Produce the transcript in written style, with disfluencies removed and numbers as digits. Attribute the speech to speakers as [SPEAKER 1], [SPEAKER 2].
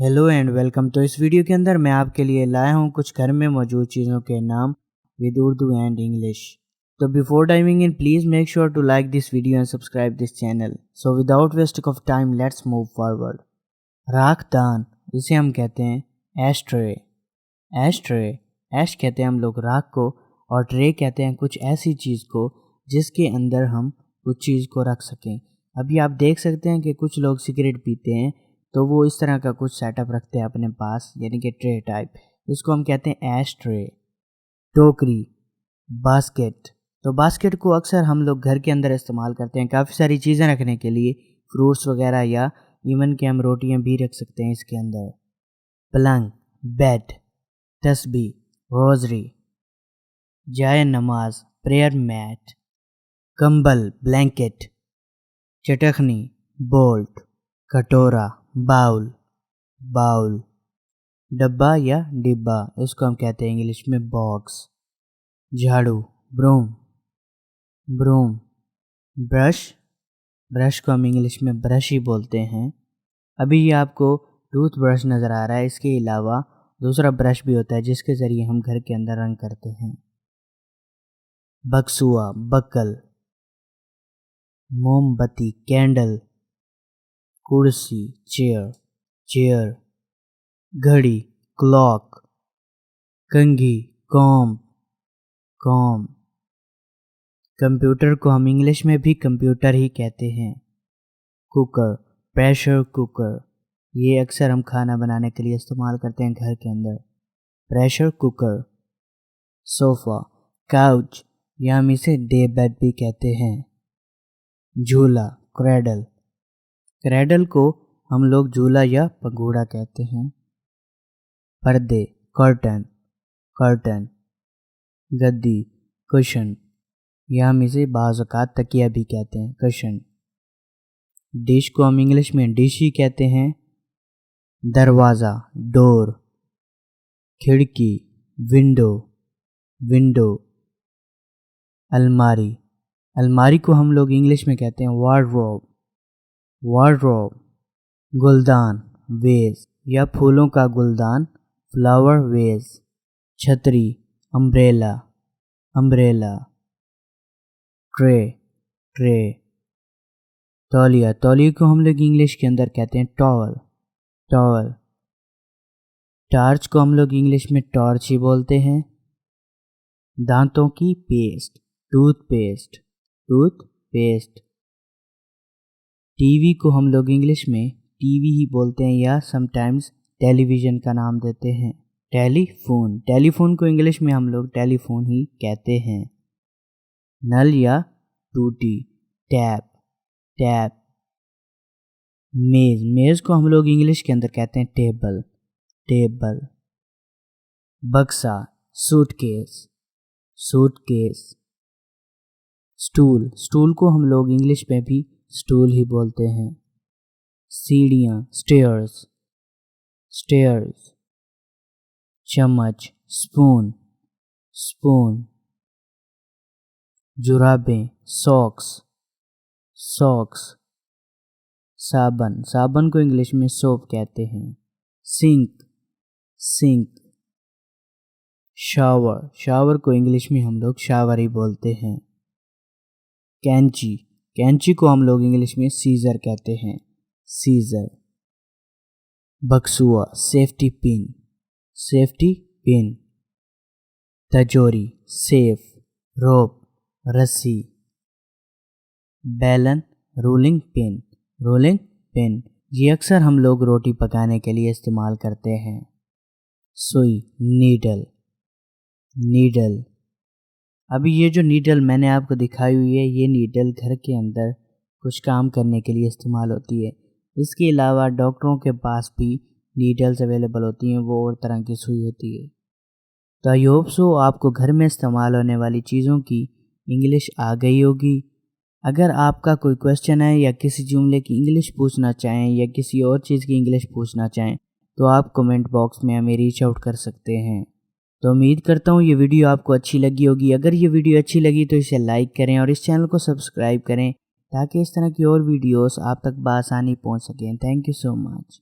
[SPEAKER 1] Hello and welcome. तो इस video के अंदर मैं आपके लिए लाया हूँ कुछ घर में मौजूद चीज़ों के नाम विद उर्दू एंड इंग्लिश। तो before diving in please make sure to like this video and subscribe this channel. So without wasting of time let's move forward. राखदान, इसे हम कहते हैं एश-ट्रे। एश-ट्रे, एश कहते हैं हम लोग राख को, और ट्रे कहते हैं कुछ ऐसी चीज़ को जिसके अंदर हम कुछ चीज़ को रख सकें। अभी आप देख सकते हैं कि कुछ लोग सिगरेट पीते हैं तो वो इस तरह का कुछ सेटअप रखते हैं अपने पास, यानी कि ट्रे टाइप। इसको हम कहते हैं एश ट्रे। टोकरी, बास्केट। तो बास्केट को अक्सर हम लोग घर के अंदर इस्तेमाल करते हैं काफ़ी सारी चीज़ें रखने के लिए, फ्रूट्स वगैरह, या इवन कि हम रोटियां भी रख सकते हैं इसके अंदर। पलंग, बेड, तस्बीह, रोज़री, जाए नमाज, प्रेयर मैट, कंबल, ब्लैंकेट, चटखनी, बोल्ट, कटोरा, बाउल, बाउल, डब्बा या डिब्बा, इसको हम कहते हैं इंग्लिश में बॉक्स। झाड़ू, ब्रूम, ब्रूम। ब्रश, ब्रश को हम इंग्लिश में ब्रश ही बोलते हैं। अभी ये आपको टूथ ब्रश नज़र आ रहा है, इसके अलावा दूसरा ब्रश भी होता है जिसके ज़रिए हम घर के अंदर रंग करते हैं। बक्सुआ, बक्कल, मोमबत्ती, कैंडल, कुर्सी, चेयर, चेयर, घड़ी, क्लॉक, कंघी, कॉम्ब, कॉम्ब। कंप्यूटर को हम इंग्लिश में भी कंप्यूटर ही कहते हैं। कुकर, प्रेशर कुकर, ये अक्सर हम खाना बनाने के लिए इस्तेमाल करते हैं घर के अंदर। Pressure cooker. सोफ़ा, काउच, या हम इसे डे बेड भी कहते हैं। झूला, क्रेडल, क्रेडल को हम लोग झूला या पगोड़ा कहते हैं। पर्दे, कर्टन, कर्टन। गद्दी, कुशन, या हम इसे बाज़ औक़ात तकिया भी कहते हैं, कुशन। डिश को हम इंग्लिश में डिश ही कहते हैं। दरवाज़ा, डोर, खिड़की, विंडो, विंडो। अलमारी, अलमारी को हम लोग इंग्लिश में कहते हैं वार्डरोब, वार्डरोब। गुलदान, वेज, या फूलों का गुलदान, फ्लावर वेज। छतरी, अम्ब्रेला, अम्ब्रेला। Tray, tray. तौलिया, तौलिया को हम लोग इंग्लिश के अंदर कहते हैं टॉवल, टॉवल। टार्च को हम लोग इंग्लिश में टॉर्च ही बोलते हैं। दांतों की पेस्ट, टूथपेस्ट, टूथपेस्ट। टीवी को हम लोग इंग्लिश में टीवी ही बोलते हैं, या समटाइम्स टेलीविज़न का नाम देते हैं। टेलीफोन, टेलीफोन को इंग्लिश में हम लोग टेलीफोन ही कहते हैं। नल या टूटी, टैप, टैप। मेज़, मेज़ को हम लोग इंग्लिश के अंदर कहते हैं टेबल, टेबल। बक्सा, सूटकेस, सूटकेस। स्टूल, स्टूल को हम लोग इंग्लिश में भी स्टूल ही बोलते हैं। सीढ़ियाँ, स्टेयर्स, स्टेयर्स। चम्मच, स्पून, स्पून। जुराबें, सॉक्स, सॉक्स। साबन, साबन को इंग्लिश में सोप कहते हैं। Sink, sink. शावर, शावर को इंग्लिश में हम लोग शावर ही बोलते हैं। कैंची, कैंची को हम लोग इंग्लिश में सीजर कहते हैं, सीजर। बक्सुआ, सेफ्टी पिन, सेफ्टी पिन। तजोरी, सेफ, रोप, रस्सी। बेलन, रोलिंग पिन, रोलिंग पिन, ये अक्सर हम लोग रोटी पकाने के लिए इस्तेमाल करते हैं। सुई, नीडल, नीडल। अभी ये जो नीडल मैंने आपको दिखाई हुई है, ये नीडल घर के अंदर कुछ काम करने के लिए इस्तेमाल होती है। इसके अलावा डॉक्टरों के पास भी नीडल्स अवेलेबल होती हैं, वो और तरह की सुई होती है। तो आई होप सो आपको घर में इस्तेमाल होने वाली चीज़ों की इंग्लिश आ गई होगी। अगर आपका कोई क्वेश्चन है, या किसी जुमले की इंग्लिश पूछना चाहें, या किसी और चीज़ की इंग्लिश पूछना चाहें, तो आप कमेंट बॉक्स में हमें रीच आउट कर सकते हैं। तो उम्मीद करता हूँ ये वीडियो आपको अच्छी लगी होगी। अगर ये वीडियो अच्छी लगी तो इसे लाइक करें और इस चैनल को सब्सक्राइब करें, ताकि इस तरह की और वीडियोस आप तक बआसानी पहुँच सकें। Thank you so much.